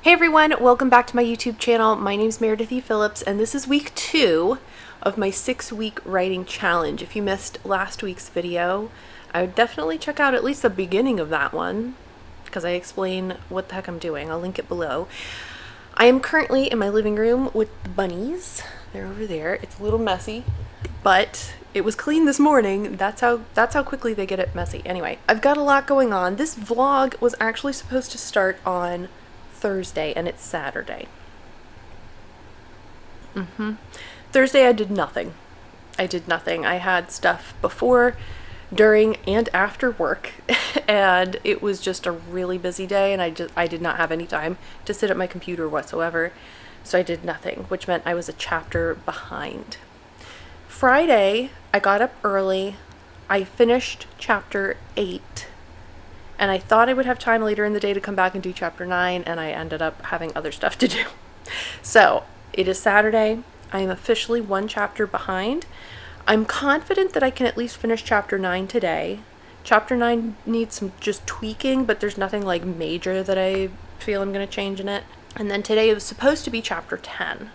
Hey everyone, welcome back to my YouTube channel. My name's Meredith E. Phillips, and this is week 2 of my 6-week writing challenge. If you missed last week's video, I would definitely check out at least the beginning of that one, because I explain what the heck I'm doing. I'll link it below. I am currently in my living room with the bunnies. They're over there. It's a little messy, but it was clean this morning. That's how quickly they get it messy. Anyway, I've got a lot going on. This vlog was actually supposed to start on Thursday, and it's Saturday. Thursday I did nothing. I had stuff before, during, and after work, and it was just a really busy day, and I did not have any time to sit at my computer whatsoever, so I did nothing, which meant I was a chapter behind. Friday, I got up early. I finished chapter 8. And I thought I would have time later in the day to come back and do chapter 9, and I ended up having other stuff to do. So, it is Saturday. I am officially 1 chapter behind. I'm confident that I can at least finish chapter 9 today. Chapter 9 needs some just tweaking, but there's nothing like major that I feel I'm going to change in it. And then today it was supposed to be chapter 10.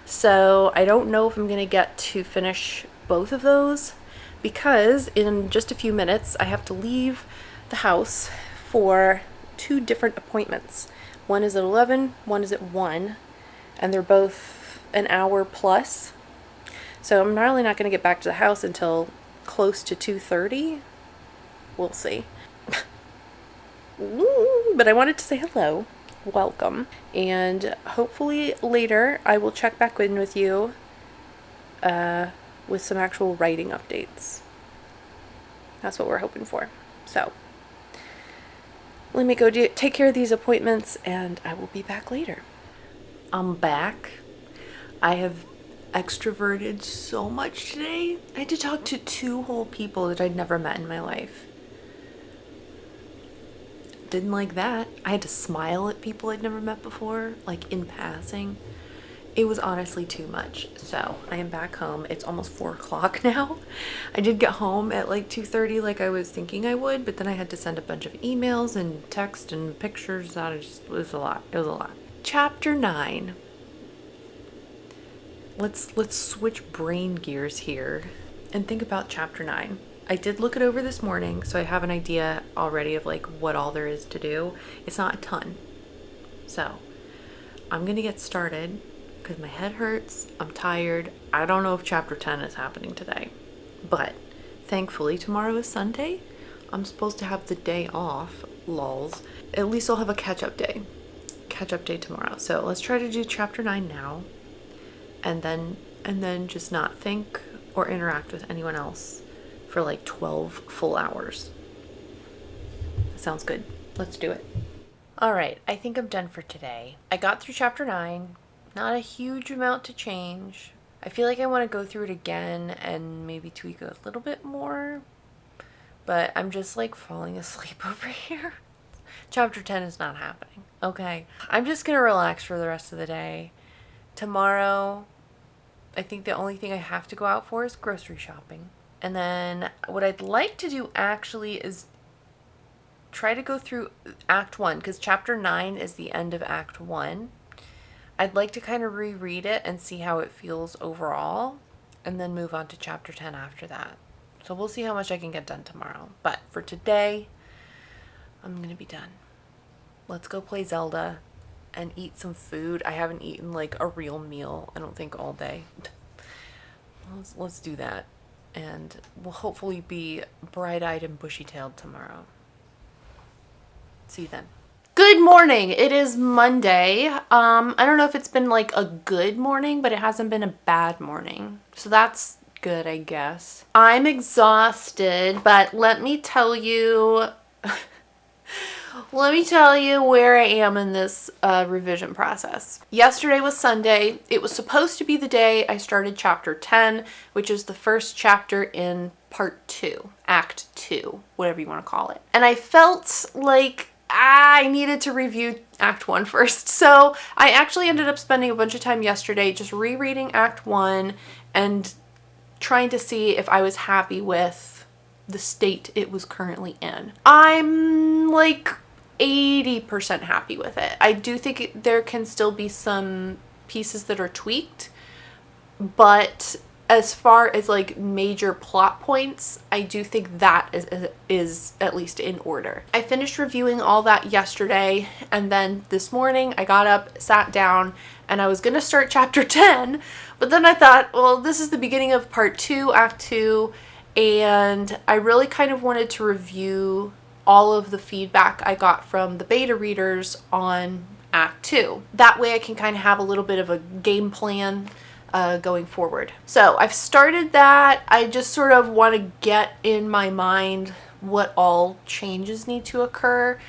So, I don't know if I'm going to get to finish both of those, because in just a few minutes I have to leave the house for 2 different appointments. One is at 11, one is at 1, and they're both an hour plus. So I'm really not going to get back to the house until close to 2:30. We'll see. But I wanted to say hello, welcome, and hopefully later I will check back in with you with some actual writing updates. That's what we're hoping for. So let me go take care of these appointments, and I will be back later. I'm back. I have extroverted so much today. I had to talk to 2 whole people that I'd never met in my life. Didn't like that. I had to smile at people I'd never met before, like in passing. It was honestly too much. So I am back home. It's almost 4 o'clock now. I did get home at like 2:30 like I was thinking I would, but then I had to send a bunch of emails and text and pictures. It was a lot. It was a lot. Chapter 9. Let's switch brain gears here and think about chapter 9. I did look it over this morning, so I have an idea already of like what all there is to do. It's not a ton. So I'm going to get started, because my head hurts, I'm tired. I don't know if chapter 10 is happening today, but thankfully tomorrow is Sunday. I'm supposed to have the day off, lols. At least I'll have a catch-up day tomorrow. So let's try to do chapter 9 now, and then just not think or interact with anyone else for like 12 full hours. That sounds good. Let's do it. All right, I think I'm done for today. I got through chapter 9. Not a huge amount to change. I feel like I want to go through it again and maybe tweak a little bit more, but I'm just like falling asleep over here. Chapter 10 is not happening. Okay. I'm just going to relax for the rest of the day. Tomorrow, I think the only thing I have to go out for is grocery shopping. And then what I'd like to do actually is try to go through Act 1, because chapter 9 is the end of Act 1. I'd like to kind of reread it and see how it feels overall, and then move on to chapter 10 after that. So we'll see how much I can get done tomorrow. But for today, I'm going to be done. Let's go play Zelda and eat some food. I haven't eaten like a real meal, I don't think, all day. Let's do that. And we'll hopefully be bright-eyed and bushy-tailed tomorrow. See you then. Good morning. It is Monday. I don't know if it's been like a good morning, but it hasn't been a bad morning. So that's good, I guess. I'm exhausted, but let me tell you where I am in this revision process. Yesterday was Sunday. It was supposed to be the day I started chapter 10, which is the first chapter in part 2, act 2, whatever you want to call it. And I felt like I needed to review Act 1 first. So I actually ended up spending a bunch of time yesterday just rereading Act 1 and trying to see if I was happy with the state it was currently in. I'm like 80% happy with it. I do think there can still be some pieces that are tweaked, but as far as like major plot points, I do think that is at least in order. I finished reviewing all that yesterday, and then this morning I got up, sat down, and I was gonna start chapter 10, but then I thought, well, this is the beginning of part 2, act 2, and I really kind of wanted to review all of the feedback I got from the beta readers on act 2. That way I can kind of have a little bit of a game plan going forward. So I've started that. I just sort of want to get in my mind what all changes need to occur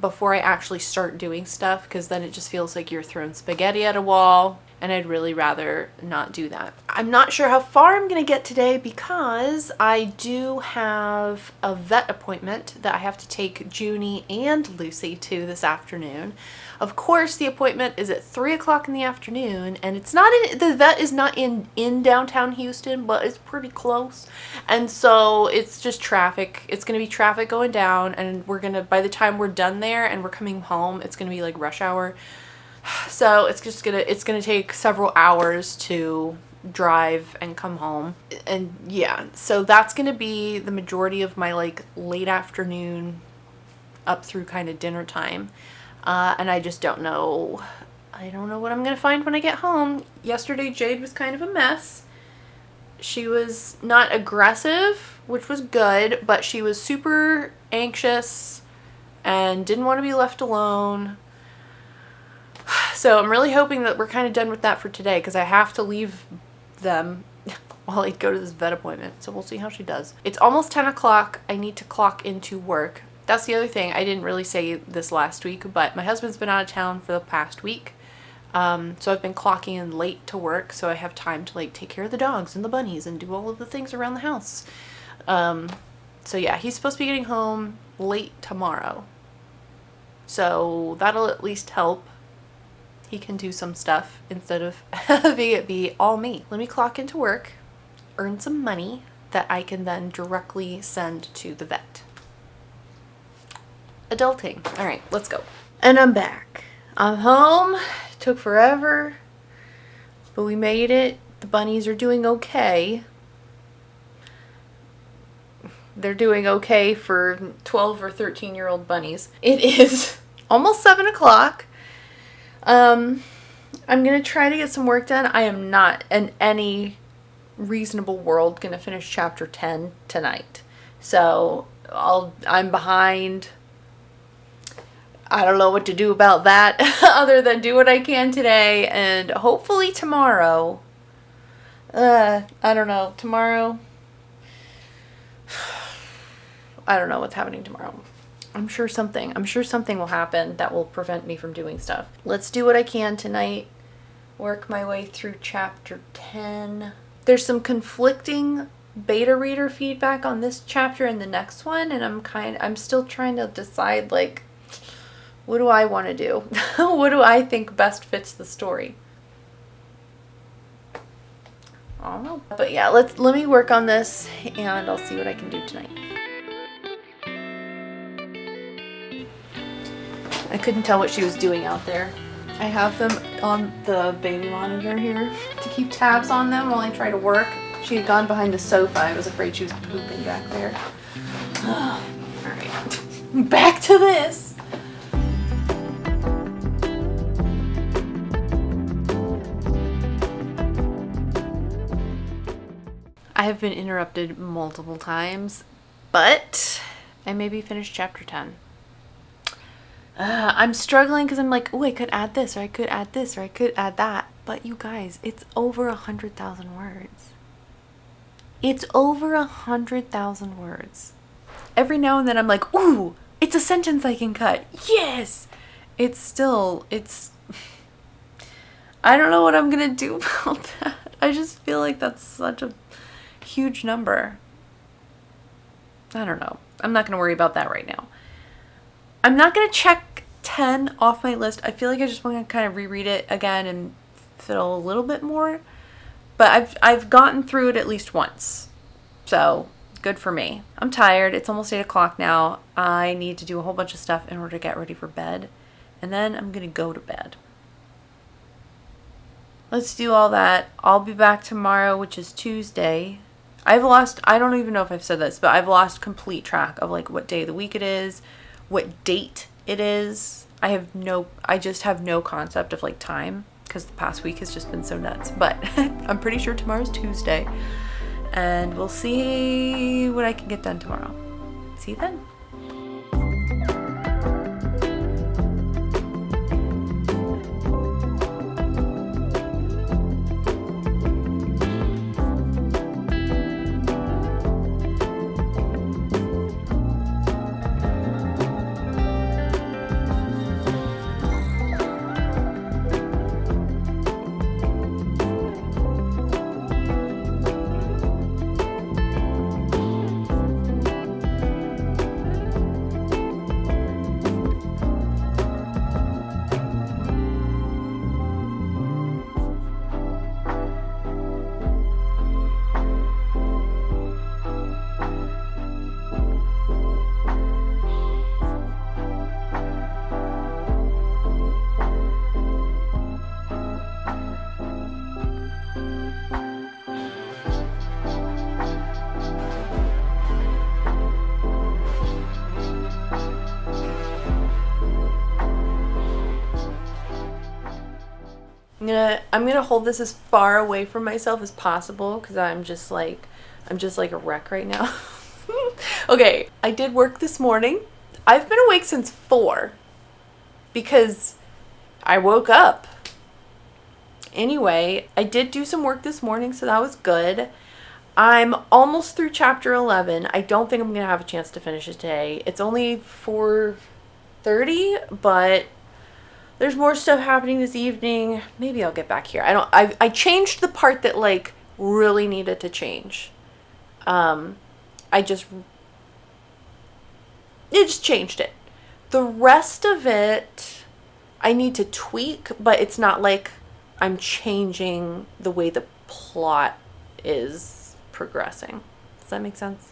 before I actually start doing stuff, because then it just feels like you're throwing spaghetti at a wall, and I'd really rather not do that. I'm not sure how far I'm gonna get today because I do have a vet appointment that I have to take Junie and Lucy to this afternoon. Of course, the appointment is at 3 o'clock in the afternoon, and it's not in, the vet is not in downtown Houston, but it's pretty close. And so it's just traffic. It's gonna be traffic going down, and by the time we're done there and we're coming home, it's gonna be like rush hour. So it's gonna take several hours to drive and come home. And yeah, so that's gonna be the majority of my like late afternoon up through kind of dinner time. And I just don't know. I don't know what I'm gonna find when I get home. Yesterday Jade was kind of a mess. She was not aggressive, which was good, but she was super anxious and didn't want to be left alone. So I'm really hoping that we're kind of done with that for today, because I have to leave them while I go to this vet appointment. So we'll see how she does. It's almost 10 o'clock. I need to clock into work. That's the other thing. I didn't really say this last week, but my husband's been out of town for the past week. So I've been clocking in late to work, so I have time to like take care of the dogs and the bunnies and do all of the things around the house. So yeah, he's supposed to be getting home late tomorrow. So that'll at least help. He can do some stuff instead of having it be all me. Let me clock into work, earn some money that I can then directly send to the vet. Adulting. All right, let's go. And I'm back. I'm home. It took forever, but we made it. The bunnies are doing okay. They're doing okay for 12 or 13-year-old bunnies. It is almost 7 o'clock. I'm gonna try to get some work done. I am not in any reasonable world gonna finish chapter 10 tonight. So I'm behind. I don't know what to do about that other than do what I can today, and hopefully tomorrow. I don't know. Tomorrow. I don't know what's happening tomorrow. I'm sure something will happen that will prevent me from doing stuff. Let's do what I can tonight. Work my way through chapter 10. There's some conflicting beta reader feedback on this chapter and the next one, and I'm still trying to decide, like, what do I want to do? What do I think best fits the story? I don't know. But yeah, let me work on this, and I'll see what I can do tonight. I couldn't tell what she was doing out there. I have them on the baby monitor here to keep tabs on them while I try to work. She had gone behind the sofa. I was afraid she was pooping back there. Alright, back to this. I have been interrupted multiple times, but I maybe finished chapter 10. I'm struggling because I'm like, oh, I could add this, or I could add this, or I could add that. But you guys, it's over 100,000 words. It's over 100,000 words. Every now and then I'm like, ooh, it's a sentence I can cut. Yes! I don't know what I'm going to do about that. I just feel like that's such a huge number. I don't know. I'm not going to worry about that right now. I'm not going to check 10 off my list. I feel like I just want to kind of reread it again and fill a little bit more. But I've gotten through it at least once. So Good for me. I'm tired. It's almost 8 o'clock now. I need to do a whole bunch of stuff in order to get ready for bed. And then I'm going to go to bed. Let's do all that. I'll be back tomorrow, which is Tuesday. I don't even know if I've said this, but I've lost complete track of like what day of the week it is, what date it is. I just have no concept of like time because the past week has just been so nuts. But I'm pretty sure tomorrow's Tuesday. And we'll see what I can get done tomorrow. See you then. I'm gonna hold this as far away from myself as possible because I'm just like a wreck right now. Okay, I did work this morning. I've been awake since 4 because I woke up. Anyway, I did do some work this morning, so that was good. I'm almost through chapter 11. I don't think I'm gonna have a chance to finish it today. It's only 4:30, but there's more stuff happening this evening. Maybe I'll get back here. I changed the part that like really needed to change. It just changed it. The rest of it I need to tweak, but it's not like I'm changing the way the plot is progressing. Does that make sense?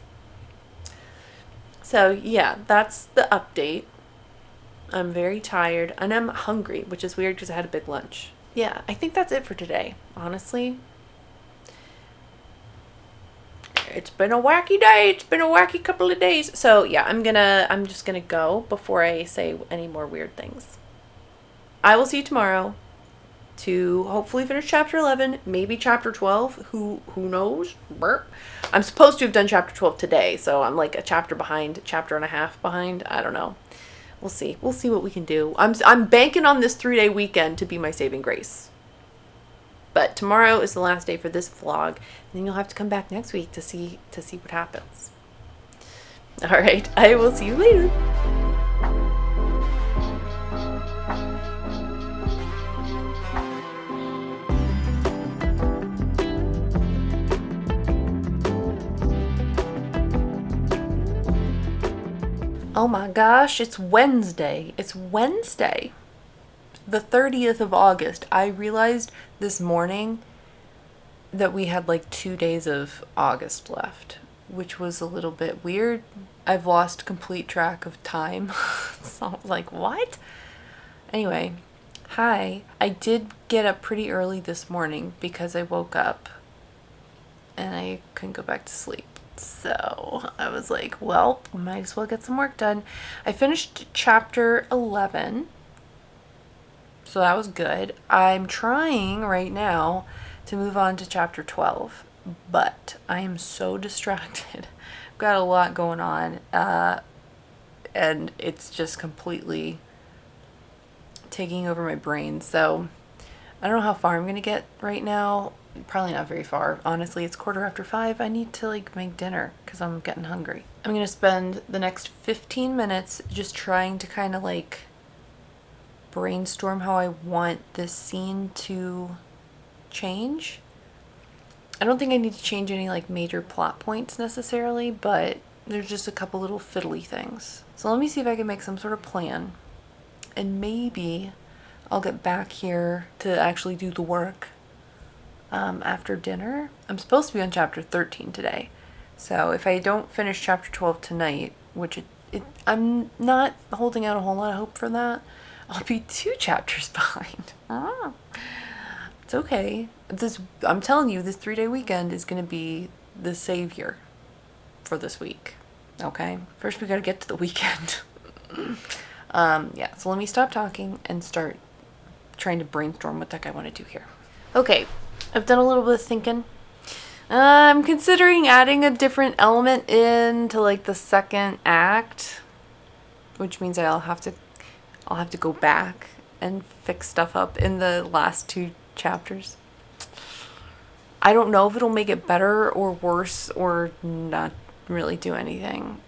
So yeah, that's the update. I'm very tired and I'm hungry, which is weird because I had a big lunch. Yeah, I think that's it for today, honestly. It's been a wacky day. It's been a wacky couple of days. So yeah, I'm just gonna go before I say any more weird things. I will see you tomorrow to hopefully finish chapter 11, maybe chapter 12. Who knows? Burp. I'm supposed to have done chapter 12 today, so I'm like a chapter and a half behind. I don't know. We'll see. We'll see what we can do. I'm banking on this 3-day weekend to be my saving grace. But tomorrow is the last day for this vlog, and then you'll have to come back next week to see what happens. All right. I will see you later. Oh my gosh, it's Wednesday. It's Wednesday. The 30th of August. I realized this morning that we had like 2 days of August left, which was a little bit weird. I've lost complete track of time. So I was like, what? Anyway, hi. I did get up pretty early this morning because I woke up and I couldn't go back to sleep. So I was like, well, might as well get some work done. I finished chapter 11. So that was good. I'm trying right now to move on to chapter 12, but I am so distracted. I've got a lot going on, and it's just completely taking over my brain. So I don't know how far I'm going to get right now. Probably not very far. Honestly, it's 5:15. I need to like make dinner because I'm getting hungry. I'm going to spend the next 15 minutes just trying to kind of like brainstorm how I want this scene to change. I don't think I need to change any like major plot points necessarily, but there's just a couple little fiddly things. So let me see if I can make some sort of plan, and maybe I'll get back here to actually do the work after dinner. I'm supposed to be on chapter 13 today, So if I don't finish chapter 12 tonight, which I'm not holding out a whole lot of hope for that, I'll be 2 chapters behind. It's okay. I'm telling you, this 3-day weekend is going to be the savior for this week. Okay? First we got to get to the weekend. Yeah, so let me stop talking and start trying to brainstorm what the heck I want to do here. Okay, I've done a little bit of thinking. I'm considering adding a different element into like the second act, which means I'll have to go back and fix stuff up in the last 2 chapters. I don't know if it'll make it better or worse or not really do anything.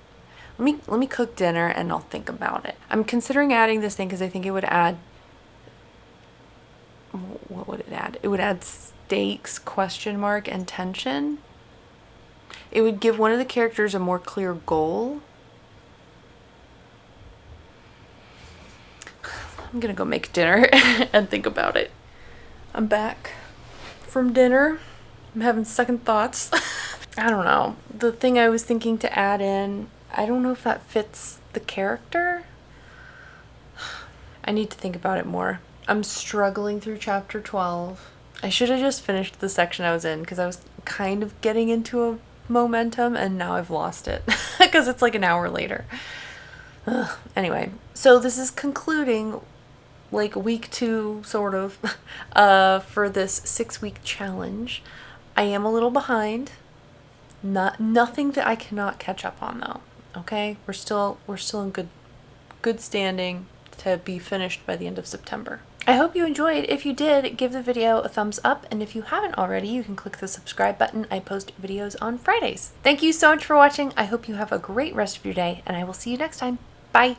Let me cook dinner and I'll think about it. I'm considering adding this thing because I think it would add. What would it add? It would add stakes, question mark, and tension. It would give one of the characters a more clear goal. I'm gonna go make dinner and think about it. I'm back from dinner. I'm having second thoughts. I don't know. The thing I was thinking to add in, I don't know if that fits the character. I need to think about it more. I'm struggling through chapter 12. I should have just finished the section I was in because I was kind of getting into a momentum and now I've lost it because it's like an hour later. Anyway, so this is concluding like week 2 sort of for this 6-week challenge. I am a little behind. Nothing that I cannot catch up on though. Okay? We're still in good standing to be finished by the end of September. I hope you enjoyed. If you did, give the video a thumbs up, and if you haven't already, you can click the subscribe button. I post videos on Fridays. Thank you so much for watching. I hope you have a great rest of your day, and I will see you next time. Bye!